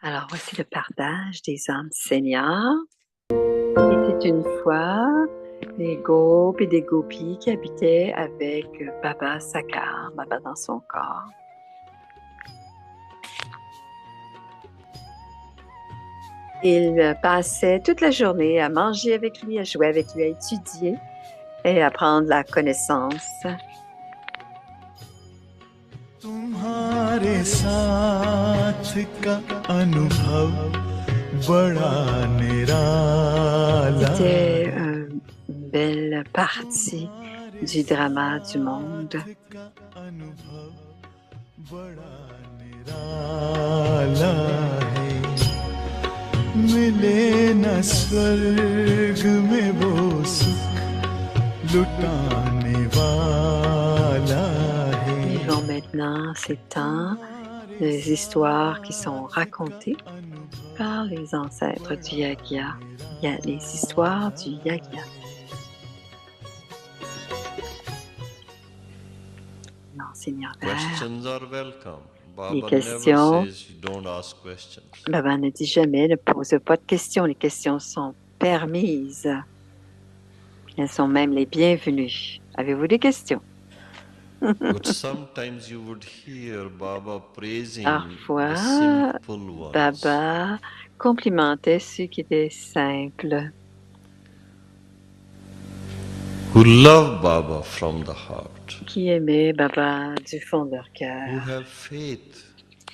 Alors, voici le partage des âmes seniors. Il était une fois des gopes et des gopis qui habitaient avec Baba Sakar, Baba dans son corps. Ils passaient toute la journée à manger avec lui, à jouer avec lui, à étudier et à prendre la connaissance. तुम्हारे साथ का अनुभव बड़ा निराला C'était une belle partie du drama du monde. का अनुभव बड़ा निराला है मिले न स्वर्ग में वो सुख लुटाने वाला है Vivons maintenant ces temps, des histoires qui sont racontées par les ancêtres du Yagya. Il y a les histoires du Yagya. L'enseignant Questions are welcome. Les Baba never questions. says you don't ask questions. Baba ne dit jamais ne pose pas de questions. Les questions sont permises. Elles sont même les bienvenues. Avez-vous des questions? But sometimes you would hear Baba praising the Parfois, simple ones Baba complimentait ceux qui étaient simples, who love Baba from the heart, qui aimaient Baba du fond de leur who cœur, have faith,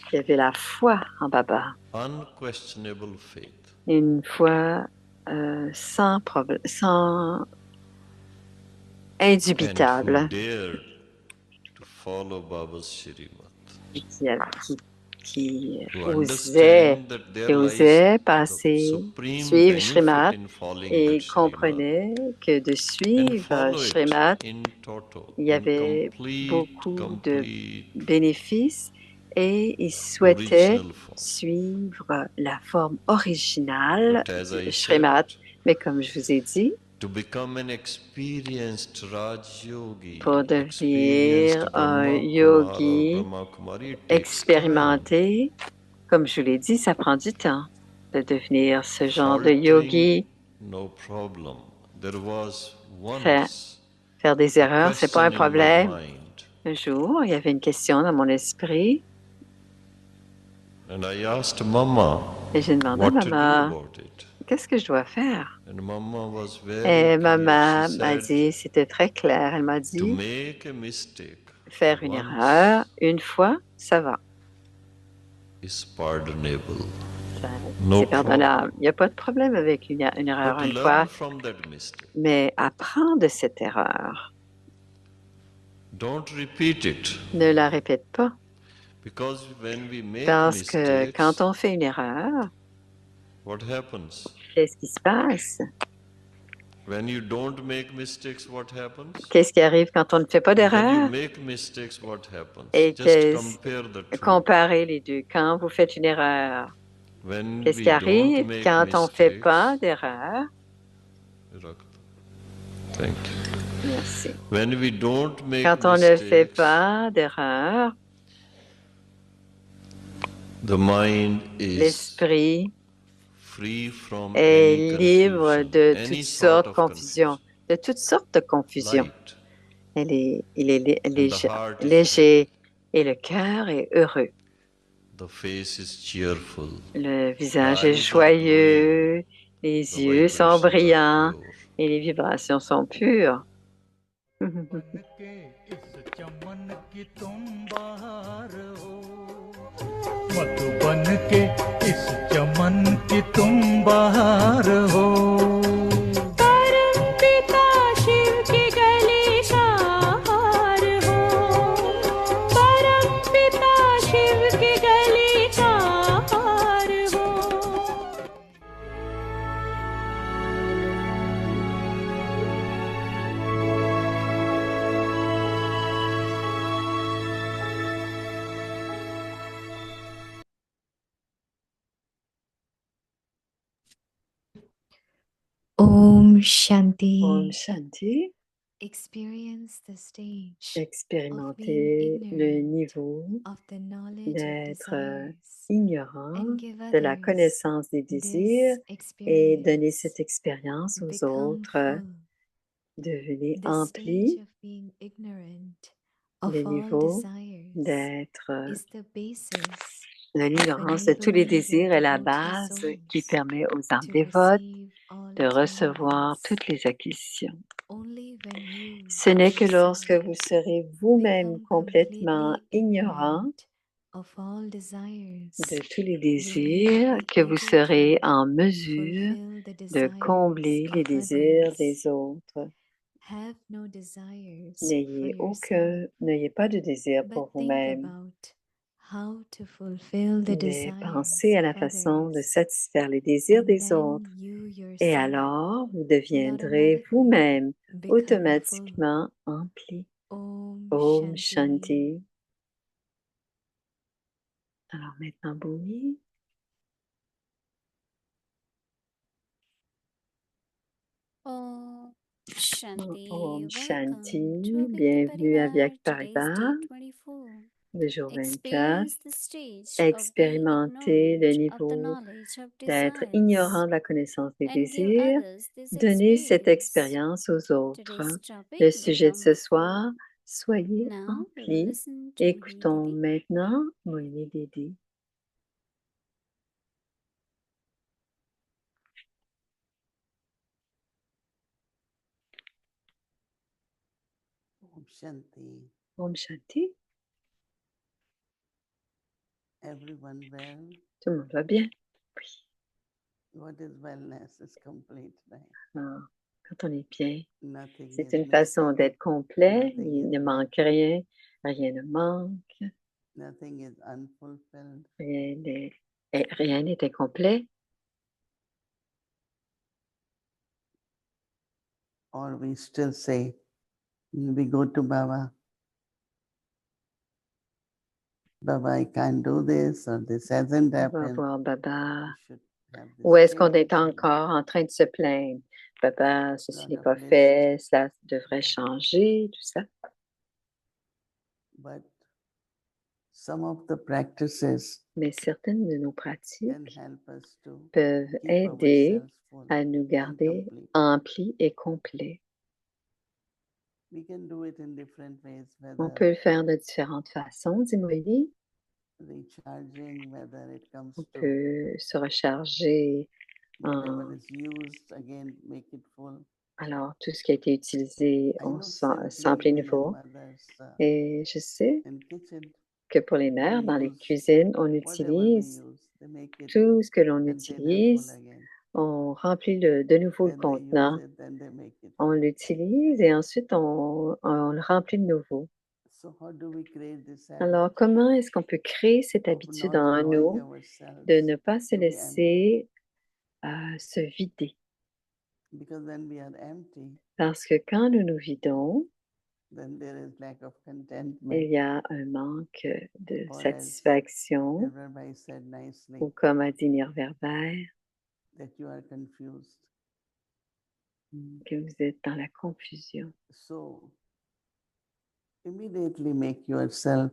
qui avaient la foi en Baba. unquestionable faith. Une foi sans problème, sans And indubitable, who dared to follow Baba's Shrimat. qui Who osait, understand that there lies the passer, supreme suivre benefit Shrimat in following et that Shrimat. comprenait que de And suivre follow Shrimat, it in toto, il y in avait complete de bénéfices et il souhaitait original form. suivre la forme originale But as I du Shrimat. said, Mais comme je vous ai dit, to become an experienced Raj Yogi, pour devenir experienced un Brahma Kumar or yogi Brahma Kumari, it takes time. expérimenté, comme je vous l'ai dit, ça prend du temps de devenir ce genre de Faltering, yogi. no problem. There was Faire, once faire des a erreurs, c'est pas question un in my problème. mind, Un jour, il y avait une question dans mon esprit and I asked Mama et j'ai demandé à what to do maman, about it. qu'est-ce que je dois faire? And Mama was very Et clear. maman She m'a said, dit, c'était très clair, elle m'a to dit, make a mistake faire une once erreur une fois, ça va. is pardonable. Ça- No C'est problem. pardonnable. Il n'y a pas de problème avec une erreur But une learn fois, from that mistake. mais apprends de cette erreur. Don't repeat it. Ne la répète pas. Because when we make Parce que quand mistakes, on fait une erreur, what happens? qu'est-ce qui se passe? When you don't make mistakes, what happens? Qu'est-ce qui arrive quand on ne fait pas When you d'erreur? make mistakes, what happens? Et Just compare the two. comparer les deux. Quand vous faites une erreur, When qu'est-ce we qui don't arrive make quand on ne fait mistakes, pas d'erreur? thank you. Merci. When we don't make Quand on ne fait mistakes, pas d'erreur, the mind is l'esprit free from est any libre confusion, de any toutes sort sortes de of confusion, de toutes sortes de confusion. light, Il est and the léger, heart is léger et le cœur est heureux. the face is cheerful, Le the visage est eyes are blue, joyeux, les the yeux sont vibrations are brillants pure. et les vibrations sont pures. बन के इस चमन की तुम बहार हो मधुबन के इस चमन की तुम बहार हो परम पिता शिव की गली का हार हो परम पिता शिव की गली का हार हो Om Shanti. Om Shanti. experience the stage of being Expérimenter le ignorant niveau of the knowledge of d'être desires ignorant and give de la others connaissance des désirs this et donner experience. cette expérience aux Become autres. full. Devenez The stage empli. of being ignorant Le of all niveau desires d'être is the basis de of l'ignorance de tous les enabling the désirs est la devotee base qui souls permet aux âmes to dévotes receive all de recevoir attainments. toutes les acquisitions. Only when you Ce n'est que lorsque yourself vous serez vous-même become complètement completely ignorant ignorant of all desires de tous les will you désirs be que vous able serez to en mesure fulfill the de desires combler les of désirs others. des autres. Have no desires for yourself, N'ayez pas de désir pour but think vous-même, about how to fulfill the mais desires pensez à la of façon de others, satisfaire les désirs and des autres. then you Et yourself alors, vous will deviendrez automatically vous-même become full. automatiquement empli. Om Om Shanti. Shanti. Alors maintenant, Bhumi. Om Shanti. Om Welcome Shanti. to Avyakta Bienvenue à Parivar. Vyak Today's Parivar, day 24. le jour 24. Experience the stage of being Expérimentez le ignorant of the niveau knowledge of d'être desires ignorant de la connaissance des and give désirs. others this Donnez cette experience. expérience aux autres. Today's topic, Le sujet de become ce full. soir, soyez Now we will emplis. listen to Écoutons Mohini Didi. maintenant Mohini Didi. Om Shanti. Om Shanti. Everyone well? Tout le monde va bien? Oui. What is wellness? Is complete, right? Ah, quand on est bien, Nothing c'est is une façon missing, d'être complet. nothing Il is ne manque lacking, rien. Rien ne manque. nothing is unfulfilled. Rien n'est incomplet. Or we still say, we go to Baba. Baba, I can't do this, or this hasn't On va happened. voir Baba. You should have this Ou est-ce qu'on est change, and encore en train de se plaindre? Papa, ceci lot n'est of pas list. fait, cela devrait changer, tout ça. But some of the practices Mais certaines de nos can pratiques help us to peuvent keep aider ourselves full à nous and garder complete. emplis et complets. We can do it in different ways, On whether peut le faire de différentes façons, dit Moïse. recharging, whether it comes On to peut se recharger whatever en... is used, again, make it full. Alors, tout ce qui a été utilisé, I on know simply s'emplit even in nouveau. mothers Et je sais in kitchen, que pour les mères, we dans les use cuisines, on whatever we utilise use, they make it tout ce que l'on container full utilise. again. On remplit de nouveau le Then they use contenant. it, then they make it On full. l'utilise et ensuite on le remplit de nouveau. So how do we create this habit Alors, comment est-ce qu'on peut créer cette of habitude not en allowing nous de ne ourselves pas se to be empty? laisser se vider? Because when we are empty, Parce que quand nous nous vidons, then there is lack of contentment. il y a un manque de Or as satisfaction, Nirvana said nicely, ou comme a dit Nirverbère, that you are confused. que vous êtes dans la confusion. So immediately make yourself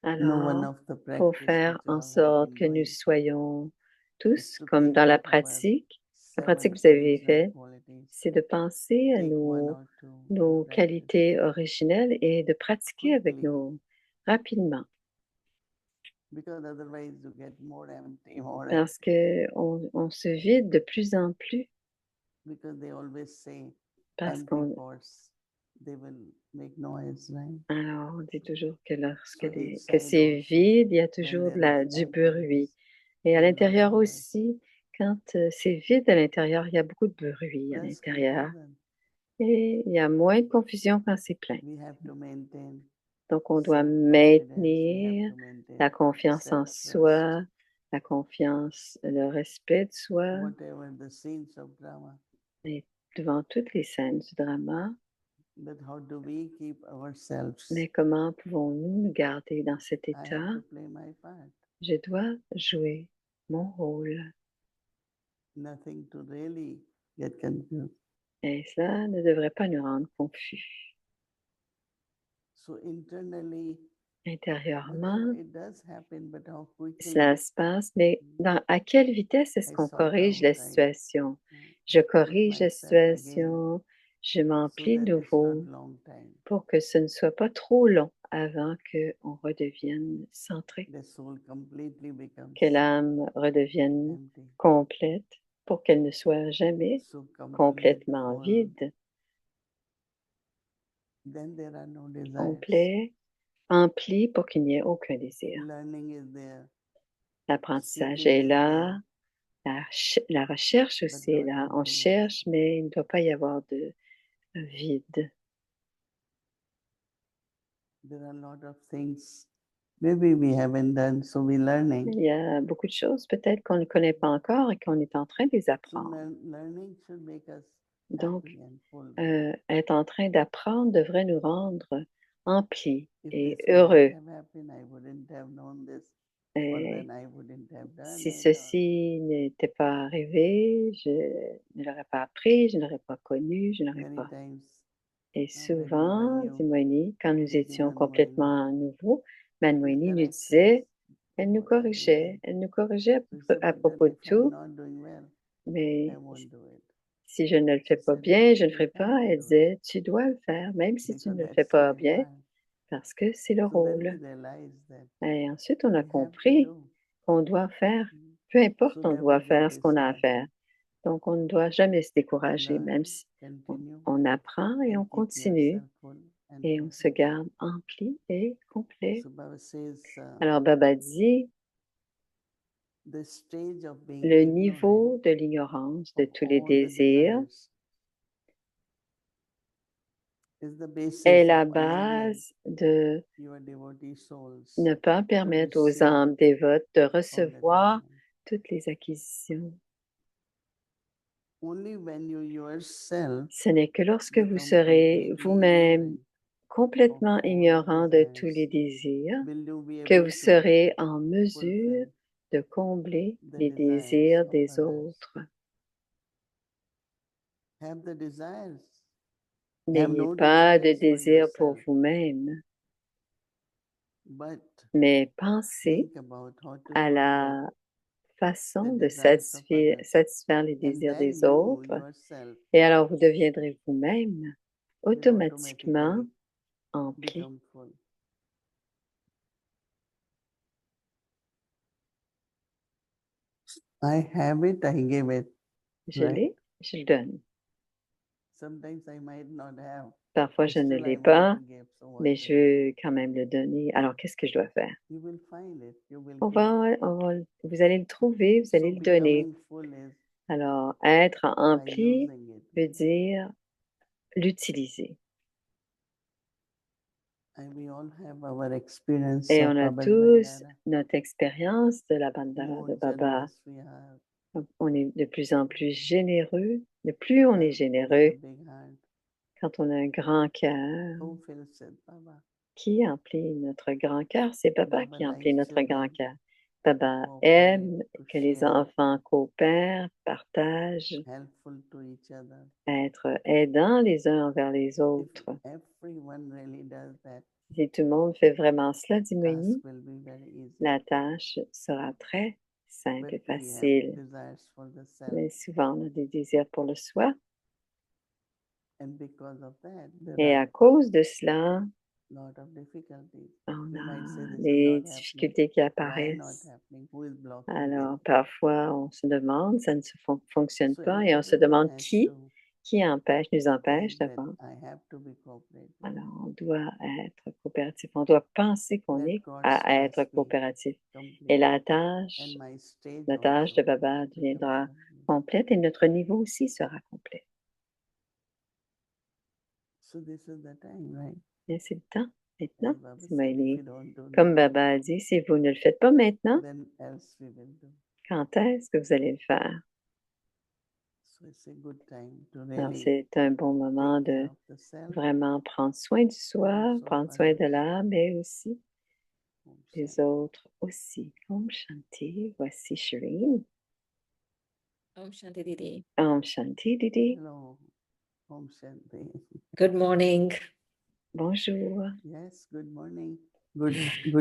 know one Alors, of the pour practice faire which you en have all sorte been que nous doing soyons is tous to comme think dans la of our pratique que seven vous avez original faite, qualities. c'est de penser à Take one nos, or two nos and practice qualités originelles et de pratiquer avec quickly, nous rapidement. because otherwise you get more empty, more Parce empty. qu'on se vide de plus en plus, Because they always say parce empty qu'on pots, they will make noise, right? alors on dit toujours que lorsque So que inside c'est also, vide, il y a when toujours there is du bruit. emptiness, Et à there is a lot of l'intérieur noise. aussi, quand c'est vide à l'intérieur, il y a beaucoup de bruit à Less l'intérieur. confusion. Et il y a moins de confusion quand c'est plein. We have to maintain Donc, on doit self-confidence, we have maintenir to maintain la confiance en self-trust. soi, la confiance, le respect de soi, Whatever the scenes of drama, et devant toutes les scènes du drama. but how do we keep ourselves? Mais comment pouvons-nous nous garder dans cet I état? have to play my part. Je dois jouer mon rôle. Nothing to really get confused. Et cela ne devrait pas nous rendre confus. So internally, Intérieurement, it does happen, but how cela quickly se passe, mais à quelle vitesse est-ce I qu'on sort corrige out, la I situation? uh, Je put corrige la myself again situation, je so m'emplis that it's not nouveau long time. pour que ce ne soit pas trop long avant qu'on redevienne centré, The soul completely becomes que l'âme redevienne empty, complète pour qu'elle ne soit jamais so complete, complètement full. vide, Then there are no desires. complet, empli pour qu'il n'y ait aucun désir. Learning is there, L'apprentissage seeking est is là, there, la recherche but aussi est not là. On emptiness. cherche, mais il ne doit pas y avoir de vide. There are a lot of things maybe we haven't done, so we're learning. Il y a beaucoup de choses peut-être qu'on ne connaît pas encore et qu'on est en train de les So apprendre. learning should make us Donc, happy and full. être en train d'apprendre devrait nous rendre emplis If et this heureux. wouldn't have happened, I wouldn't have known this, or Et then I wouldn't have done si it. ceci n'était pas arrivé, je ne l'aurais pas appris, je ne l'aurais pas connu, je n'aurais Many pas. times, Et when we souvent, were new, dit Moini, quand nous we see étions Manmohini, complètement nouveaux, she Manmoini nous corrects disait, us elle nous for everything. corrigeait, elle nous corrigeait So we say, à but then propos de if I'm tout, not doing well, I mais won't do it. si je ne le fais She pas said, bien, je ne you ferai have pas. to Elle do it disait, tu dois le faire, même si tu because ne le fais that's pas my bien, part. parce que c'est le So then we rôle. realized that Et ensuite, on a we have to compris do. qu'on doit faire, Mm. peu importe, So on never doit get faire ce qu'on a à discouraged. faire. Donc, on ne doit jamais se décourager, même Learn, si continue, on apprend et and on keep continue yourself full and et on se complete. garde empli et complet. So Baba says, Alors, Baba dit, the stage of being le ignorant niveau de l'ignorance de of tous les all the désirs desires is the basis est la of enabling base de your devotee souls ne pas to permettre aux receive âmes dévotes de all that is recevoir known. toutes les acquisitions. Only when you yourself Ce n'est que lorsque vous become serez completely vous-même ignorant complètement of all the ignorant de tous les desires désirs will you be que able vous to serez en mesure fulfill de combler the les desires désirs of des others. autres. Have the desires. Have N'ayez no pas de desires for désir pour yourself, vous-même, but mais pensez think about how to à fulfill la façon the de desires of others. satisfaire les And désirs then des you autres. yourself Et alors vous deviendrez vous-même will automatiquement automatically empli. become full. I have it, I give it. Je Right. l'ai, je le donne. Sometimes I might not have, Parfois, but je ne still I l'ai want pas, to give. So what mais to je do? veux quand même le donner. Alors, qu'est-ce que je dois faire? You will find it. You will Vous give. allez le trouver, vous allez So le donner. becoming full is Alors, être by empli using it. veut dire l'utiliser. And we all have our experience Et of on a Baba's tous Bandhana. notre expérience de la bandhana More de Baba. generous we are. On est de plus en plus généreux. De plus on est With a généreux, big heart. quand on a un grand cœur, Who fills it, Baba? qui emplit notre grand cœur? C'est Baba Baba qui emplit likes notre grand children cœur. Baba cooperate, aime to que les share, enfants coopèrent, partagent, helpful to each other. être aidants les uns envers les If autres. everyone really does that, Si tout le monde fait vraiment cela, dit task Moini, will be very easy. la tâche sera très simple et But we have facile. desires for the self, Mais souvent, on a des désirs pour le soi. and because of that, there Et are à cause de cela, lot of difficulties. on We might say a this is les not happening. difficultés qui Why not apparaissent. happening? Who is blocking Alors, it? parfois, on se demande, ça ne fonctionne So pas, et on se everyone demande has qui to empêche, nous empêche think that d'avance. I have to be cooperative. Alors, on doit être coopératif. On doit penser qu'on Let est God's à être task be coopératif. Et complete. la And tâche my stage de also Baba becomes deviendra complete. complète et notre niveau aussi sera complet. So this is the time, right? Et c'est le temps As maintenant. Baba C'est said, if Maëlie. you don't do Comme now, Baba a dit, si vous ne le faites pas maintenant, then else we will do. quand est-ce que vous allez le faire? So it's a good time to Alors, really c'est un bon moment take care de of the self. vraiment prendre soin du soi, also prendre soin de others. l'âme, mais aussi Om des Shanti. autres aussi. Om Shanti, voici Shireen. Om Shanti Didi. Om Shanti, Didi. Hello. Om Shanti. Good morning. Bonjour. Yes, good morning. Good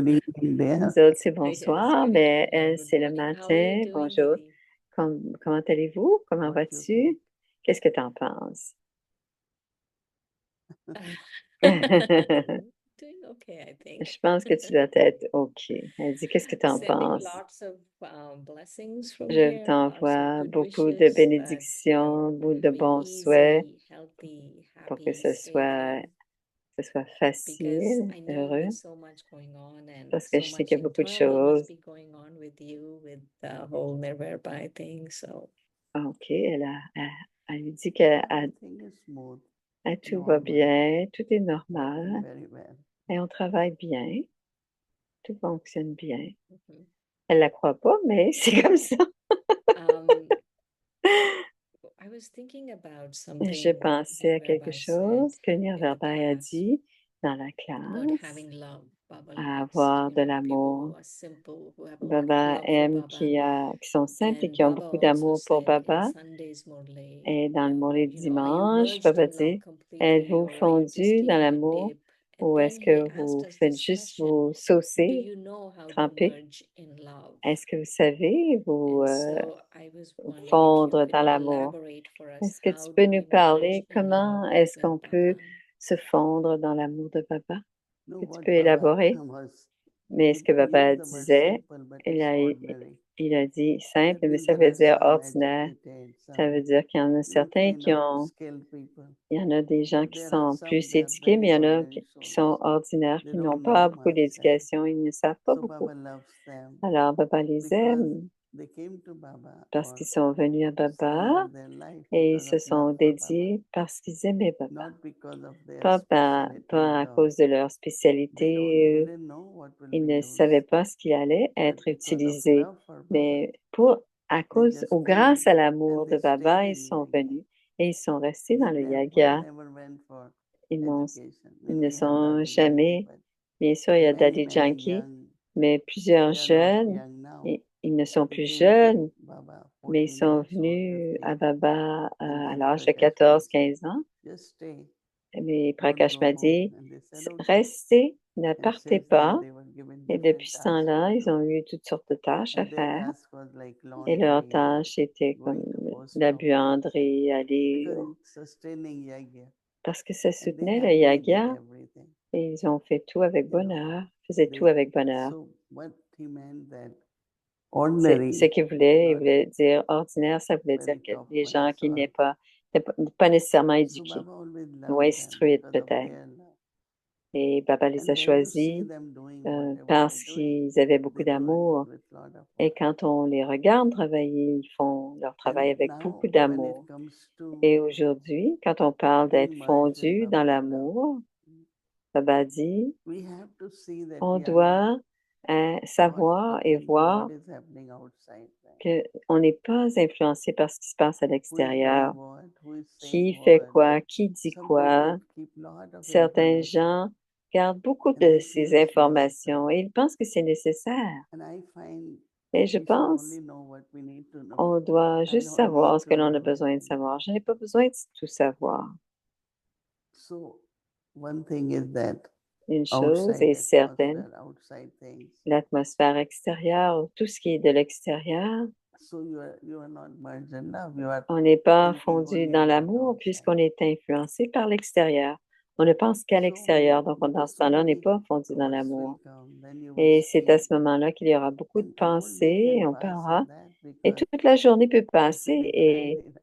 evening there. Nous autres, c'est Yes, bonsoir, good mais evening or elle, good c'est le morning. How are you matin. doing, Bonjour. Didi? Comment allez-vous? Comment What you vas-tu? think? Qu'est-ce que tu en penses? Doing okay, I think. Je pense que tu dois être OK. Elle dit, qu'est-ce que tu en Sending penses? lots of blessings from Je here, lots of t'envoie good beaucoup de wishes that bénédictions, beaucoup de be bons souhaits easy, healthy, pour que happy, ce soit because facile, I know heureux, there's so much going on and parce que so je sais much qu'il y a beaucoup de internally must choses. be going on with you with the whole Nirvana thing. So OK, elle lui dit que Everything is smooth, tout va normal, bien, tout est working normal very well. et on travaille bien, tout fonctionne bien. mhm. Elle la croit pas, mais c'est comme ça. Um, I was thinking about Je something pensais à quelque Nirvana said chose que in the Nirvana a class dit dans la about classe, having love. Baba à loves, avoir de people l'amour. who are simple, who have a lot of Baba love for aime Baba. qui sont simples et And qui ont Baba beaucoup also d'amour pour said in Baba. Sunday's Murli, Et dans le Mot are you dimanche, merged Baba in love dit, completely êtes-vous or are you just fondu dans taking a l'amour dip? And ou then est-ce he que asked vous us faites this juste question, vous do saucer, you know how to tremper? merge in love? Est-ce que vous savez vous And so I was wondering if you fondre could dans l'amour? elaborate for us, Est-ce que tu how peux do nous we parler merge in comment love est-ce qu'on with peut Baba? se fondre dans l'amour de Baba? No, Que tu what peux Baba élaborer? was, Mais ce he que used Baba the word disait, simple, but il it's a, ordinary. il a dit That simple, mais means ça there veut are dire some ordinaire. educated, Ça veut some, dire qu'il y en a certains kind qui of ont, skilled people. il y en a des gens But qui there are sont some, plus they are éduqués, mais il y very en a ordinary qui souls. sont ordinaires, They qui n'ont don't pas know beaucoup much. And d'éducation, ils ne savent pas so beaucoup. Baba loves them Alors, Baba les because aime they came to Baba parce or qu'ils sont venus à Baba surrendered their life et ils because se of sont love for Baba, dédiés parce qu'ils aimaient Baba. not because of their Pas à speciality or cause de leur they spécialité. didn't know what will Ils be ne used, savaient pas ce qui allait but être because of utilisé. love for Baba, Mais à they cause just ou came grâce à and l'amour de they stayed Baba, ils in sont Yaga. venus et ils sont restés dans They le never, Yaga. never went for Ils n'ont- education. ils Means ne we have sont Daddy jamais, Yankee, but bien sûr, il y a many, Daddy many Yankee, young, mais plusieurs they are not jeunes, young now. ils ne sont They plus came to jeunes, Baba mais ils 14 sont years old, venus à 15, Baba and à then l'âge de Prakash Baba said, 14-15 ans. just stay, Mais don't Prakash go m'a home. dit, And they said, okay. restez, ne And partez since then, pas. they were given Et different depuis ce tasks temps-là, to ils do. ont eu toutes sortes de tâches à And their faire. task was like Et leur laundry, tâche était comme going to post la office, buanderie, aller because it's sustaining Yagya. parce que ça And they soutenait le happily did Yaga everything. et ils ont fait tout avec You know, bonheur, faisaient tout they, avec bonheur. so what he meant that Ce ordinary, qu'il voulait, il not voulait dire ordinaire, ça voulait dire very que top les gens ones, qui or n'étaient pas nécessairement so éduqués Baba always ou loved them instruits because of peut-être. their love. Et Baba les And a when you see choisis them doing whatever parce they're doing, qu'ils avaient beaucoup they do it d'amour. with lot of Et love. quand on les regarde travailler, ils font leur travail And avec now, beaucoup when it d'amour. comes to Et aujourd'hui, quand on parle being d'être merged in fondu dans Baba's love, l'amour, Baba dit, we have to see that on we are not doit savoir caught et up into voir what is happening outside. qu'on n'est pas influencé par ce qui se passe à Who is doing l'extérieur. what, who is Qui saying fait what. quoi, qui dit Some quoi. people keep lot of Certains information gens gardent beaucoup and de they ces feel it's informations necessary. et ils pensent que c'est nécessaire. And I find Et je we should pense only know what we need to know. qu'on doit I juste don't need savoir ce to que know l'on a besoin de everything. savoir. Je n'ai pas besoin de tout savoir. So one thing is that Une chose outside est certaine, atmosphere, outside things. l'atmosphère extérieure, tout ce qui est de l'extérieur, So you are not merged in love. You are on n'est pas thinking fondu only dans about l'amour outside. puisqu'on est influencé par l'extérieur. On ne pense qu'à So l'extérieur, donc dans ce so temps-là, on n'est many pas fondu dans thoughts will l'amour. come. Then you will Et c'est à speak. ce moment-là qu'il y aura beaucoup de And a whole day pensées et can on pass parlera. in that Et because toute la journée peut it's a passer big et, family,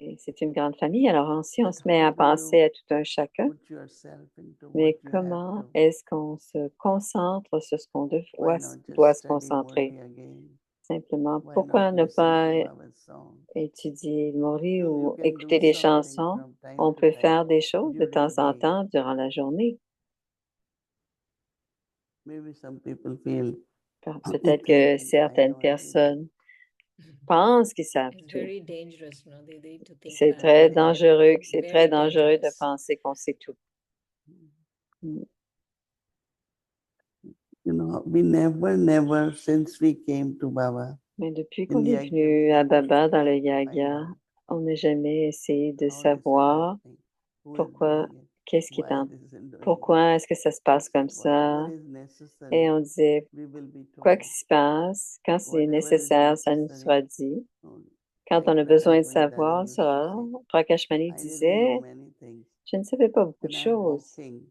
right? c'est une grande famille. Alors si on But se met how à do penser you à tout un chacun, put yourself into what mais you have comment to? est-ce qu'on se concentre sur ce qu'on Why not doit just se study concentrer? Murli again? Simplement, Why pourquoi not ne listen pas to Baba's song? étudier le Mori You ou can écouter do des something chansons? from time On to peut time faire des choses de temps during en day. temps durant la journée. Maybe some people feel Peut-être you que think I certaines know everything. personnes pensent qu'ils savent It's tout. very dangerous, no? They need to think C'est that très they dangereux, c'est très very dangereux de dangerous. penser qu'on sait tout. You know, we never since we came to Baba Mais depuis in qu'on est Yagya, venu we à never Baba dans le tried to find Yaga, out on n'a jamais essayé de how this is savoir happening, who is pourquoi doing it. qu'est-ce qui est why this isn't doing pourquoi est-ce que ça se passe comme ça? whatever is necessary, Et on disait, we will be quoi told. qu'il se passe, quand c'est Whatever is nécessaire, ça nous sera necessary. dit. only. Quand Like on a besoin de Prakash Vandana savoir, on used to saura. say, Prakashmani I didn't know disait, many things. je ne savais pas beaucoup de And I'm choses. walking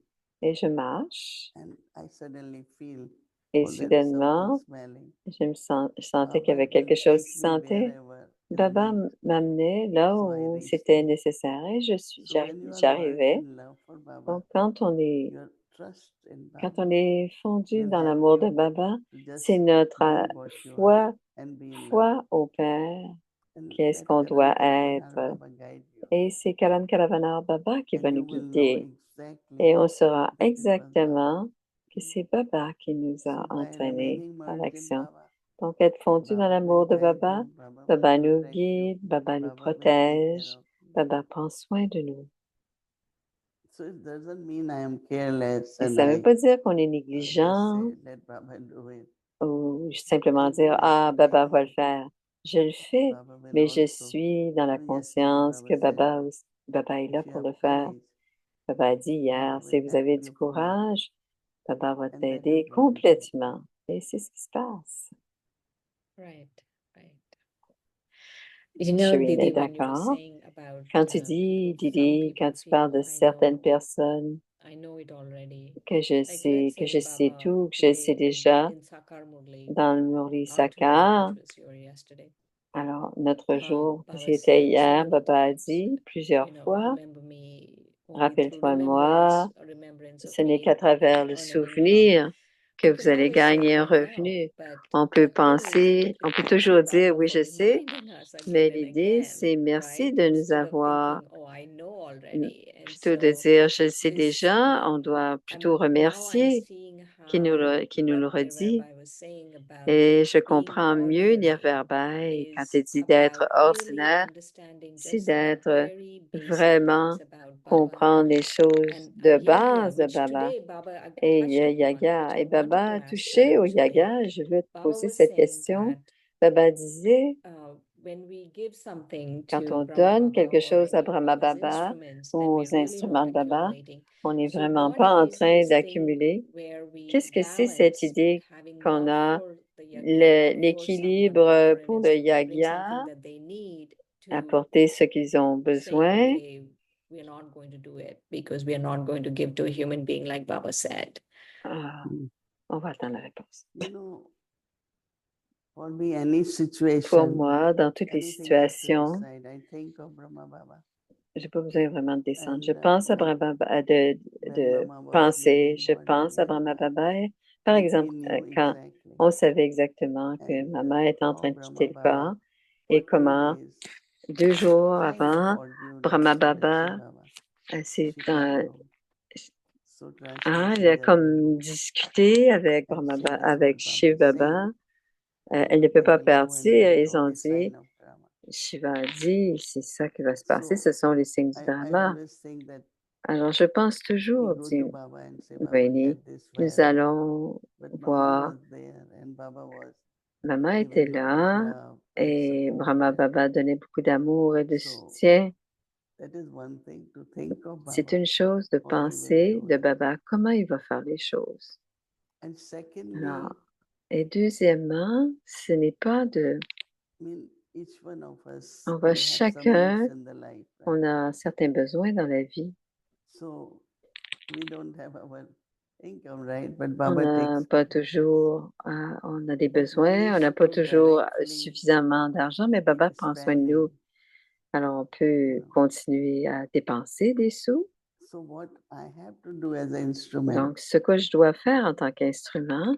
Et je marche. and I suddenly feel, Et oh, there is soudainement, something smelling. je sentais qu'il y Baba avait quelque will chose take qui me sentait. wherever is Baba needed. m'amenait là So I où reached c'était there. nécessaire et So when you are merged j'arrivais. in love for Baba, Donc, quand on est your trust in Quand Baba on est fondu will dans help l'amour de you Baba, to just c'est notre be what you are foi, and be in love. foi au Père, And qu'est-ce let qu'on doit Karan être. Baba guide you. Et c'est Karan Karavanar Baba qui And va you nous will know guider. exactly Et on saura that it was Baba. exactement que c'est Baba qui nous a So by entraînés remaining à merged in l'action. Baba, Donc, être fondu dans Baba l'amour will de guide Baba, you, Baba Baba will nous protect you, guide, Baba nous Baba will take care protège, of you. Baba prend soin de nous. So it doesn't mean I am careless Et and ça ne veut I pas dire qu'on est just négligent say, let Baba do it. ou simplement I do dire, it ah, Baba va le willingly. faire. Je le fais, Baba will mais je also, suis dans la yesterday conscience que Baba said, Baba est là if you pour have le faire. courage, Baba a dit hier, Baba si will vous help avez du you fully. courage, Baba va And that is t'aider what it is. complètement. Et c'est ce qui se passe. Right, right. Je suis d'accord. Quand tu dis, Didi, quand tu parles de certaines personnes, que je sais tout, que je sais déjà, dans le Murli Sakar, alors notre jour, c'était hier, Baba a dit plusieurs fois, rappelle-toi de moi, ce n'est qu'à travers le souvenir que vous allez gagner un revenu. On peut penser, on peut toujours dire, oui, je sais, mais l'idée, c'est merci de nous avoir, plutôt de dire, je le sais déjà, on doit plutôt remercier qui nous le redit. Et je comprends mieux Nirverbal quand il dit d'être ordinaire, c'est d'être vraiment comprendre les choses de base de Baba. Et Yaga, et Baba a touché au Yaga, je veux te poser cette question. Baba disait, quand on donne quelque chose à Brahma Baba ou aux instruments de Baba, on n'est vraiment pas en train d'accumuler. Qu'est-ce que c'est cette idée qu'on a l'équilibre pour le yagya, apporter ce qu'ils ont besoin? Ah, on va attendre la réponse. You know, for me, any Pour situation, moi, dans toutes les anything I have to situations, decide, I think of Brahma Baba. j'ai pas besoin vraiment de descendre. Je And pense à when de Mama was penser, leaving je body, pense à then Brahma Baba. Par we exemple, knew quand exactly. on savait exactement que And maman est en train de Brahma quitter le Baba, corps for et 2 comment days, 2 jours kind avant, of argued Brahma with Baba, Shiva Baba. c'est Shikano. Sutra il a Shri comme discuté avec and Brahma same as avec what Shiv Baba is Baba. saying. Elle ne peut When pas we go and partir. we Ils ont okay, dit, sign of Brahma. Shiva a dit, c'est ça qui va se passer, So ce sont les signes du I Dharma. always think that Alors, je pense we toujours, go dit to Baba and say, Baba, Vainie, get this nous well. allons But Mama voir. was there and Baba was Maman était giving lot of là love and et support. Brahma Baba donnait beaucoup d'amour et de So soutien. that is one thing to think of C'est Baba, une chose de how he will penser do de it. Baba, comment il va faire les choses. And secondly, Alors, et deuxièmement, ce n'est pas de... I mean, each one of us, On va we have some chacun, needs in the life, right? on a certains besoins dans la vie. So we don't have our income, right? But On Baba n'a takes pas care. toujours, on a des But one besoins, on is n'a pas to toujours directly suffisamment d'argent, mais Baba keep prend soin de spending. nous. Alors, on peut continuer à dépenser des sous. So what I have to do as an instrument, Donc, ce que je dois faire en tant qu'instrument,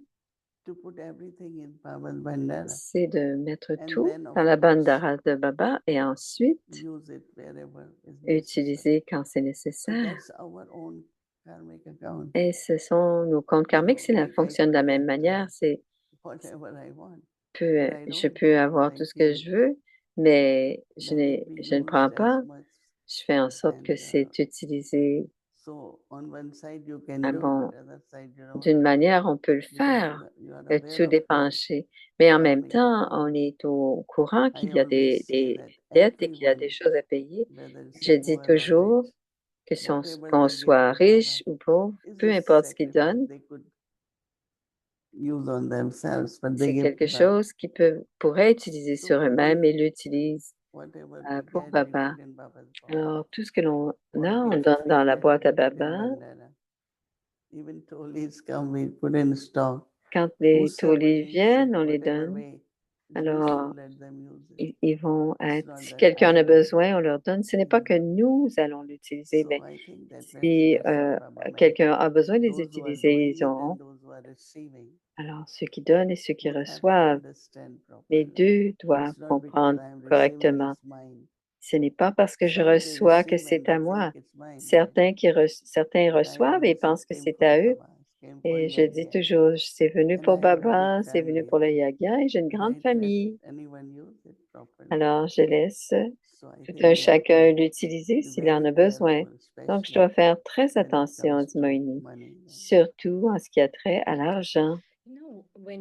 to put everything in Baba's bandana c'est de mettre and tout then of dans la course bandara de Baba et ensuite use it wherever is necessary. utiliser quand c'est So nécessaire. that's our own karmic account. Et ce sont nos comptes You know, karmiques, like I fonctionne de la could même get manière. C'est whatever I want, peux, but I je don't peux avoir like tout ce que je veux, mais that it be je ne used prends as pas. much. Je fais en sorte que And c'est utilisé so on one side you can ah do, bon, but other side you don't. d'une manière, on peut le Because faire, you are tout aware of your dépenser. Mais en même karmic temps, account. on est au courant I qu'il y a always say des that dettes et qu'il y a des everyone, choses à payer. whether it's Je a dis poor or toujours, rich, qu'on soit riche ou pauvre, peu importe ce qu'ils donnent, c'est quelque chose qu'ils pourraient utiliser sur eux-mêmes et l'utilisent pour Baba. Alors, tout ce que l'on a, on donne dans la boîte à Baba. Quand les taulis viennent, on les donne. Alors, ils vont être, si quelqu'un en a besoin, on leur donne. Ce n'est pas que nous allons l'utiliser, mais si quelqu'un a besoin de les utiliser, ils auront. Alors, ceux qui donnent et ceux qui reçoivent, les deux doivent comprendre correctement. Ce n'est pas parce que je reçois que c'est à moi. Certains reçoivent et pensent que c'est à eux. Et je dis toujours, c'est venu pour Baba, c'est venu pour le Yagya et j'ai une grande famille. Alors, je laisse tout un chacun l'utiliser s'il en a besoin. Donc, je dois faire très attention, dit Moïni, surtout en ce qui a trait à l'argent. Quand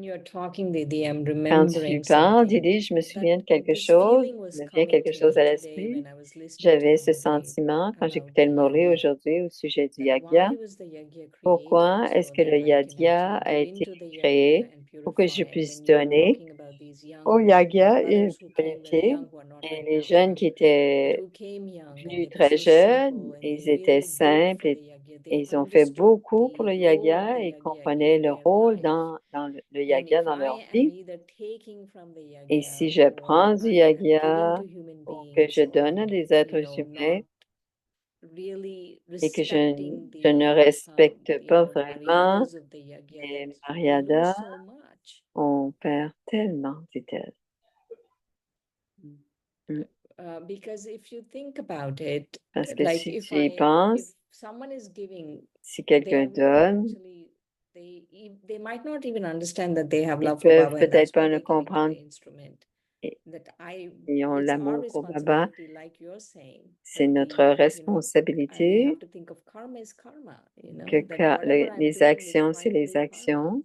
tu parles, Didi, je me souviens de quelque chose, il me vient quelque chose à l'esprit. J'avais ce sentiment quand j'écoutais le Morley aujourd'hui au sujet du Yagya. Pourquoi est-ce que le Yagya a été créé pour que je puisse donner au Yagya et purifier? Et les jeunes qui étaient venus très jeunes, ils étaient simples et ils ont fait beaucoup pour le Yagya et comprenaient le rôle dans le Yagya dans leur vie. Et si je prends du Yagya ou que je donne à des êtres humains et que je ne respecte pas vraiment les Maryadas, on perd tellement, dit-elle. Parce que si tu y penses, si quelqu'un donne, ils peuvent peut-être pas ne comprendre. Ils ont l'amour pour Baba. C'est notre responsabilité que les actions, c'est les actions.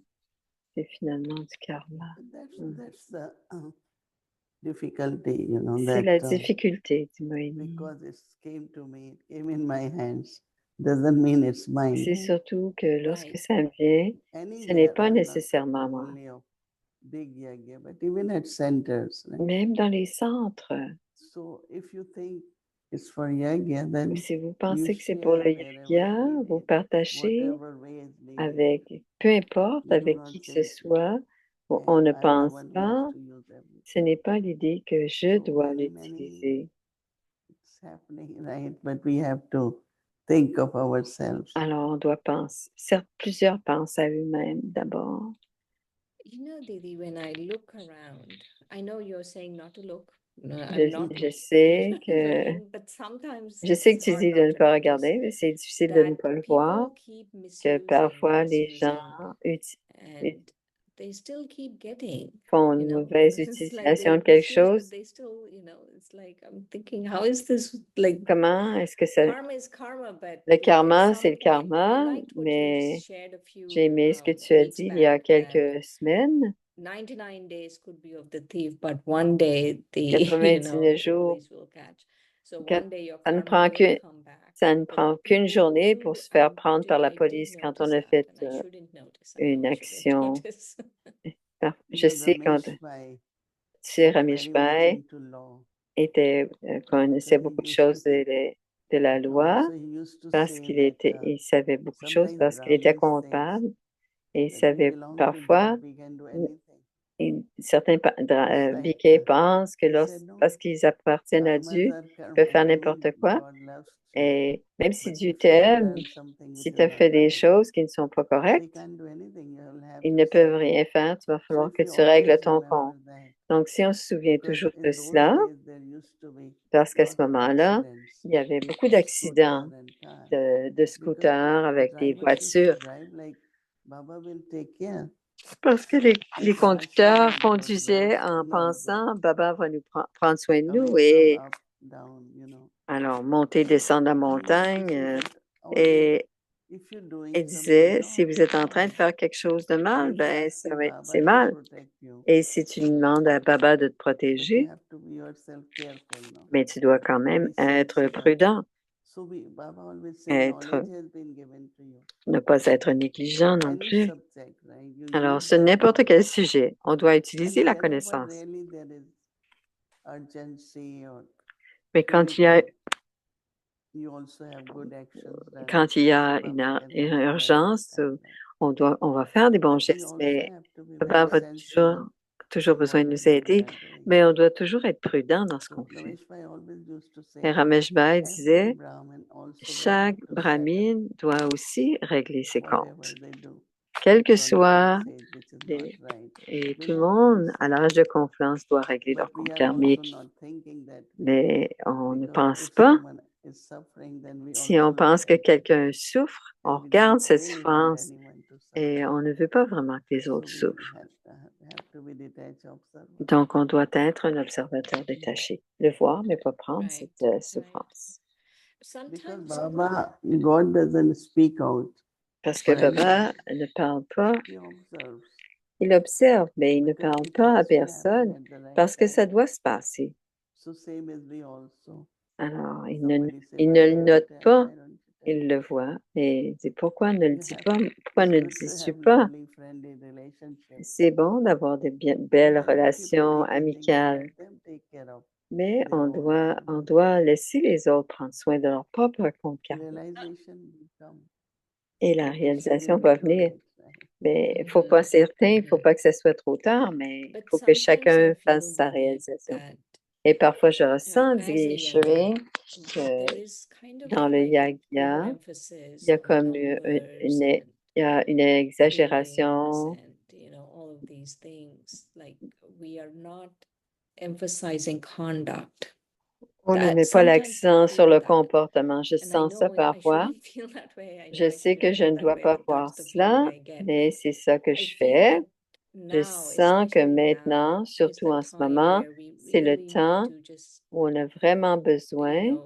C'est finalement du karma. C'est la difficulté, dit Moïni. C'est surtout que lorsque ça me vient, ce n'est pas nécessairement moi. Même dans les centres. Si vous pensez que c'est pour le Yagya, vous partagez avec, peu importe, avec qui que ce soit, on ne pense pas, ce n'est pas l'idée que je dois l'utiliser. Alors, on doit penser, certes, plusieurs pensent à eux-mêmes d'abord. Je sais que tu dis de ne pas regarder, mais c'est difficile de ne pas le voir, que parfois les gens font une mauvaise utilisation de quelque chose. Comment est-ce que ça... Le karma, c'est le karma, mais j'ai aimé ce que tu as dit il y a quelques semaines. 99 jours, ça ne prend qu'une journée pour se faire prendre par la police quand on a fait une action. Je sais quand Ramesh Bhai connaissait beaucoup de choses de la loi parce il savait beaucoup de choses parce qu'il était comptable et il savait parfois. Certains biquets pensent que parce qu'ils appartiennent à Dieu, ils peuvent faire n'importe quoi. Et même si Dieu t'aime, si tu as fait des choses qui ne sont pas correctes, ils ne peuvent rien faire. Il va falloir que tu règles ton compte. Donc, si on se souvient toujours de cela, parce qu'à ce moment-là, il y avait beaucoup d'accidents de scooters avec des voitures. Parce que les conducteurs conduisaient en pensant Baba va nous prendre soin de nous et alors monter, descendre la montagne et disait si vous êtes en train de faire quelque chose de mal, ben c'est mal. Et si tu demandes à Baba de te protéger, mais tu dois quand même être prudent. So Baba always says être, knowledge has been given to you. ne pas être négligent non Any plus. subject, right? You Alors, use sur that n'importe knowledge. quel sujet, on doit And utiliser la whenever connaissance. really there is urgency or Mais quand il y a, you also have good actions done. quand il y a Baba une can highlight urgence, that, right? on va faire des bons But we gestes, also mais have to be Papa very va sensible toujours to besoin what de it nous is aider, we are doing. mais on doit toujours être prudent dans ce So qu'on fait. Ramesh Bhai always used to say, Et Ramesh Bhai every disait, Brahmin also they chaque have to settle brahmine doit aussi régler ses whatever comptes. they do. Quel que Based on soit, God's age, which is les- not right. et We tout le have to monde, be à settled. l'âge de confiance, doit régler But leurs we comptes are karmiques. also not thinking that way. Mais on ne Because pense if pas, someone is suffering, then we si also on pense look que at it. quelqu'un souffre, on And we regarde don't cette really want souffrance anyone to et suffer. on ne veut pas vraiment que les So autres we souffrent. have to be detached observer. Donc, on doit être un observateur détaché, le voir, mais pas prendre Right, cette right. souffrance. Because Sometimes Baba, God doesn't speak out. Parce que for anyone. Baba ne parle pas, He observes. il observe, mais il ne Because parle it pas à has to happen personne at the right parce que ça time. doit se passer. So same as we also. Alors, il Somebody say, ne why le don't you note tell? pas, Why don't you tell? il le voit et il dit pourquoi ne le You dis have- pas, pourquoi It's ne le good to dis-tu have pas? lovely, friendly relationships. C'est bon d'avoir de belles But then we keep relations taking things, amicales, let them take care of mais their own karma. on doit laisser les autres prendre soin de leur propre compte The karmique. realization will come. Et la But we should be réalisation a va little venir. late, right? Mais il ne faut pas certain, il ne faut pas que ce soit trop tard, mais il But faut que sometimes chacun I fasse feel, sa Didi, réalisation. that Et parfois, je ressens, as a dit Cherie, yogi, que there is kind of dans le like an yagya, overemphasis il y a on comme numbers and il y a une buildings exagération. and all of these things. Like we are not emphasizing conduct. On ne That met pas sometimes I l'accent sur feel le that, comportement. Je and I sens ça know I parfois. shouldn't feel that way. I know Je I sais que shouldn't je feel ne that dois way, pas but voir that's the feeling cela, I get. mais c'est ça que I je feel fais. that Je now, sens que especially now, maintenant, is surtout the en ce time moment, where we c'est le really need temps to just où on a vraiment besoin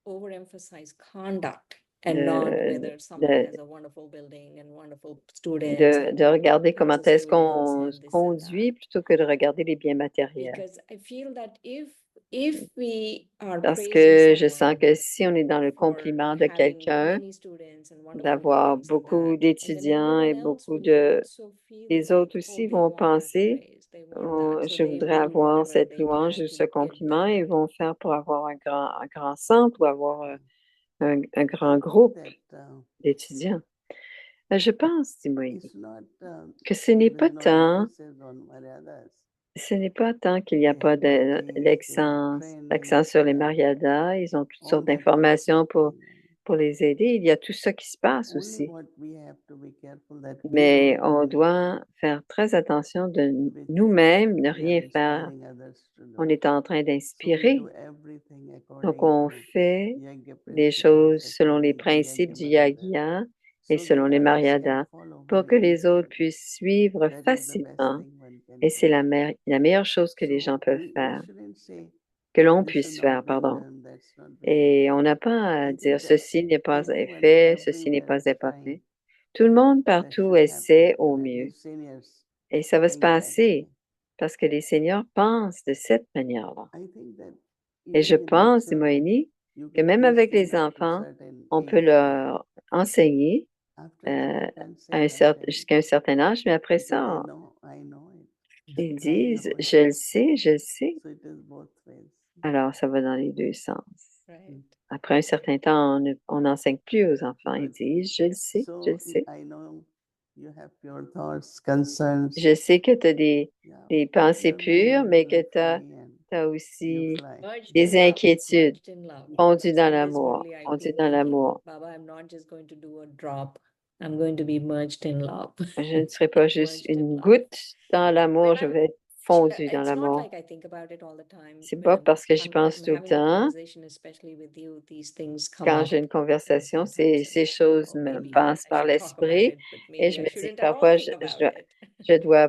overemphasize conduct and not de, whether someone de, has a wonderful building and wonderful students de and regarder comment lots of est-ce students qu'on and se this and conduit that. plutôt que de regarder les biens matériels. Because I feel that if we are Parce praising que je sens someone que si on est dans le for compliment de having quelqu'un, many students and wonderful d'avoir buildings and beaucoup that, and then d'étudiants et everyone else beaucoup will de... also feel Les like, autres oh, aussi they vont want that penser, praise, they want oh, that. So je they voudrais will do avoir whatever cette they louange can ou to ce get compliment. that. Ils vont faire pour avoir un grand centre ou avoir un grand I think groupe that, d'étudiants. Je pense, dit Moïse, it's not, que ce n'est there pas is no tant, emphasis on maryadas. ce n'est pas tant qu'il n'y a They pas have teachings, they have l'accent sur les trainings, Maryadas. Ils ont toutes all sortes that is d'informations happening. pour les aider. Il y a tout ça qui se passe Only aussi. what we have to be careful that we Mais don't on do doit faire très attention de which nous-mêmes, ne we are rien faire. inspiring others to On do. est en train So we d'inspirer. do everything Donc, according on to fait Yagya les principles, choses selon les according to principes Yagya du Maryada, Yagya et so selon that les others can Maryadas follow pour very que les autres easily. puissent suivre That is the best facilement. thing one can Et c'est do. la meilleure chose que les gens So peuvent we faire, shouldn't say que l'on this has puisse not faire, been pardon. done, that's not been Et done. on n'a pas à I dire think that ceci n'est pas everyone fait, ceci n'est everywhere pas is pas trying. fait. Tout le monde That partout should essaie happen. au And mieux. these seniors Et ça va se think that passer way. parce que les seigneurs pensent de cette manière-là. I think that Et je even with the pense, dit children, Moïni, you que can même teach avec them les up to enfants, certain on peut age. leur enseigner After that, you can say à nothing. jusqu'à un certain âge, mais après Because they ça, know, I know it. ils I disent, know it. je le sais, je le sais. So it is both ways. Alors, ça va dans les deux sens. Right. Après un certain temps, on n'enseigne plus aux enfants. Ils But disent, je le sais, je so le sais. I know you have pure thoughts, concerns. Je sais que tu as des Yeah, pensées your mind pures, will mais be que tu as free and aussi you fly. Merged des in love, inquiétudes merged in love. fondues dans So l'amour, desperately I fondues keep dans thinking, l'amour. Baba, I'm not just going to do a drop. I'm going to be merged in love. Je ne serai pas juste Merged in une love. goutte dans l'amour, When je I'm vais être fondue dans It's not l'amour. like I think about it all the time. C'est When pas parce que j'y pense I'm tout le having a temps. conversation, especially with you, these things come Quand up. j'ai une And conversation, sometimes ces I think, choses oh, me maybe passent I par should talk about l'esprit it, but et maybe je I me dis shouldn't at parfois, all think about it. je dois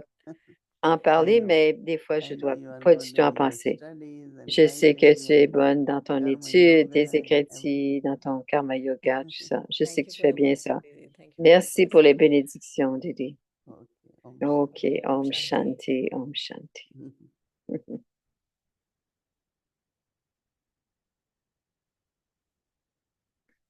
en I parler, know. mais des fois, je I know dois you are pas good du tout en in your penser. studies and Je sais que writing tu es and bonne dans ton karma étude, tes yoga and écritures, everything. dans ton karma yoga, tout ça. Je sais Thank que you tu for fais the bien blessing, ça. Didi. Thank you for the Merci pour les blessing. bénédictions, Didi. Okay. Om Ok, Shanti. Om Shanti. Shanti, Om Shanti.